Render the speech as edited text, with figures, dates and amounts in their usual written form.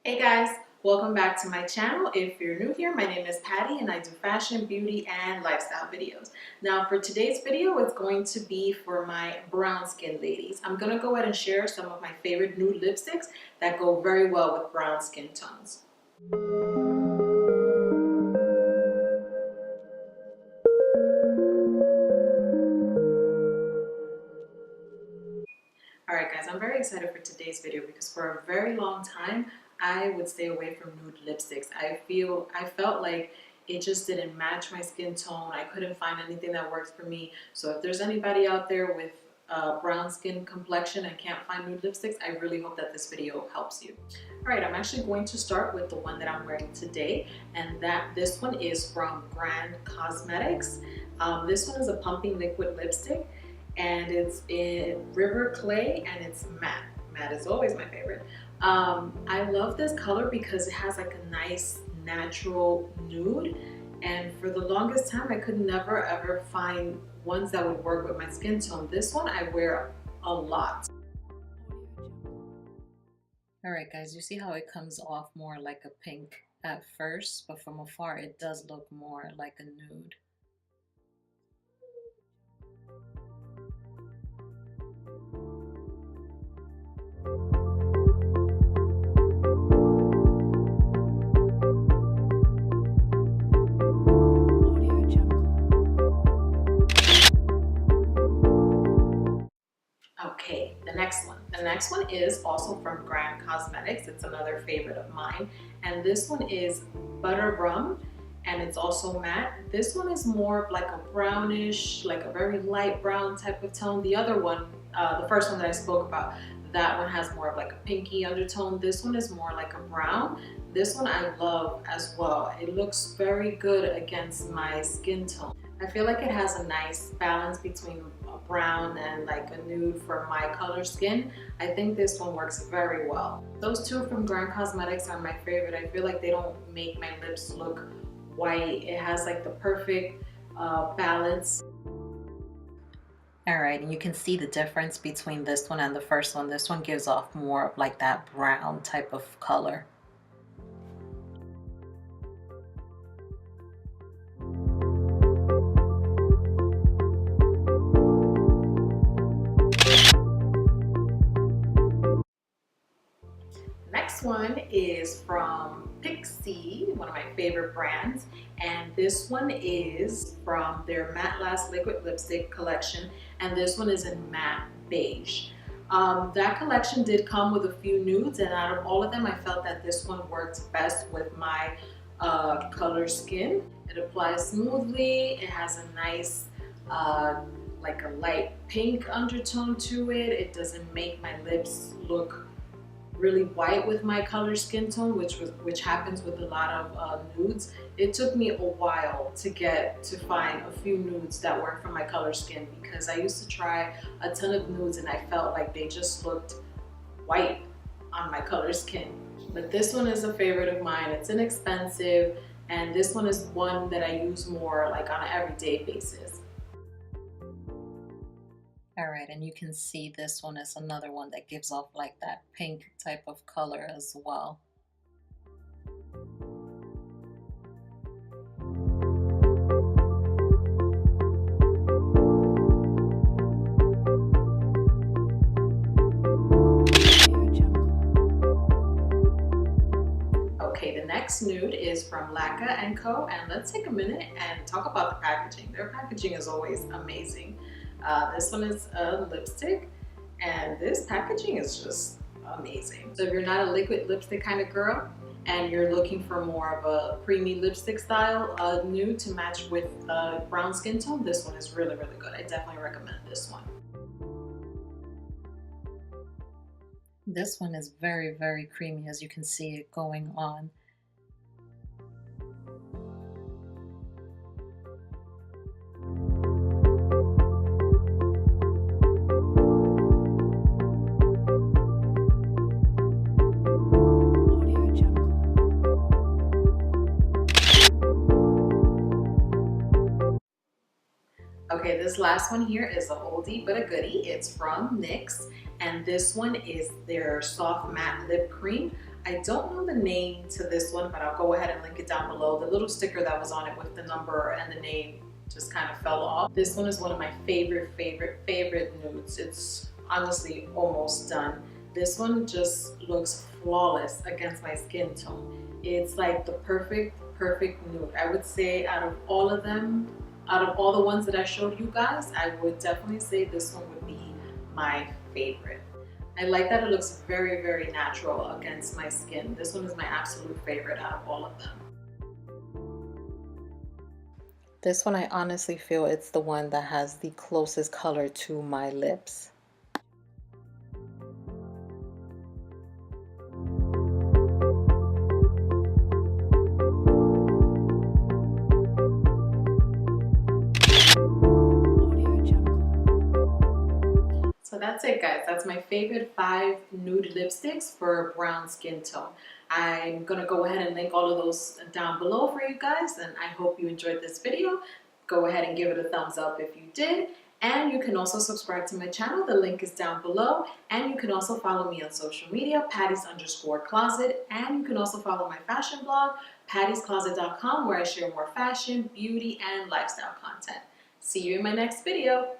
Hey guys, welcome back to my channel. If you're new here, my name is Patty and I do fashion, beauty, and lifestyle videos. Now for today's video, it's going to be for my brown skin ladies. I'm going to go ahead and share some of my favorite nude lipsticks that go very well with brown skin tones. Alright guys, I'm very excited for today's video because for a very long time, I would stay away from nude lipsticks. I felt like it just didn't match my skin tone. I couldn't find anything that works for me. So if there's anybody out there with brown skin complexion and can't find nude lipsticks, I really hope that this video helps you. Alright, I'm actually going to start with the one that I'm wearing today, and this one is from Grand Cosmetics. This one is a pumping liquid lipstick, and it's in River Clay, and it's matte. Matte is always my favorite. I love this color because it has like a nice natural nude, and for the longest time I could never ever find ones that would work with my skin tone. This one I wear a lot. Alright guys, you see how it comes off more like a pink at first, but from afar it does look more like a nude. Okay, the next one. The next one is also from Grand Cosmetics. It's another favorite of mine. And this one is Butter Rum, and it's also matte. This one is more of like a brownish, like a very light brown type of tone. The other one, the first one that I spoke about, that one has more of like a pinky undertone. This one is more like a brown. This one I love as well. It looks very good against my skin tone. I feel like it has a nice balance between a brown and like a nude for my color skin. I think this one works very well. Those two from Grand Cosmetics are my favorite. I feel like they don't make my lips look white. It has like the perfect balance. Alright, and you can see the difference between this one and the first one. This one gives off more of like that brown type of color. Next one is from Pixie, one of my favorite brands, and this one is from their Matte Last Liquid Lipstick collection, and this one is in matte beige. That collection did come with a few nudes, and out of all of them I felt that this one worked best with my color skin. It applies smoothly, it has a nice like a light pink undertone to it. It doesn't make my lips look really white with my color skin tone, which happens with a lot of nudes. It took me a while to find a few nudes that work for my color skin, because I used to try a ton of nudes and I felt like they just looked white on my color skin. But this one is a favorite of mine. It's inexpensive, and this one is one that I use more like on an everyday basis. Alright, and you can see this one is another one that gives off like that pink type of color as well. Okay, the next nude is from Laka & Co. And let's take a minute and talk about the packaging. Their packaging is always amazing. This one is a lipstick, and this packaging is just amazing. So if you're not a liquid lipstick kind of girl and you're looking for more of a creamy lipstick style nude to match with brown skin tone, this one is really, really good. I definitely recommend this one. This one is very, very creamy, as you can see it going on. Okay, this last one here is a oldie but a goodie. It's from NYX, and this one is their soft matte lip cream. I don't know the name to this one, but I'll go ahead and link it down below. The little sticker that was on it with the number and the name just kind of fell off. This one is one of my favorite nudes. It's honestly almost done. This one just looks flawless against my skin tone. It's like the perfect nude. I would say out of all of them, out of all the ones that I showed you guys, I would definitely say this one would be my favorite. I like that it looks very natural against my skin. This one is my absolute favorite out of all of them. This one, I honestly feel it's the one that has the closest color to my lips. So that's it, guys. That's my favorite 5 nude lipsticks for brown skin tone. I'm gonna go ahead and link all of those down below for you guys, and I hope you enjoyed this video. Go ahead and give it a thumbs up if you did, and you can also subscribe to my channel. The link is down below, and you can also follow me on social media, Patties_Closet, and you can also follow my fashion blog, pattiescloset.com, where I share more fashion, beauty, and lifestyle content. See you in my next video.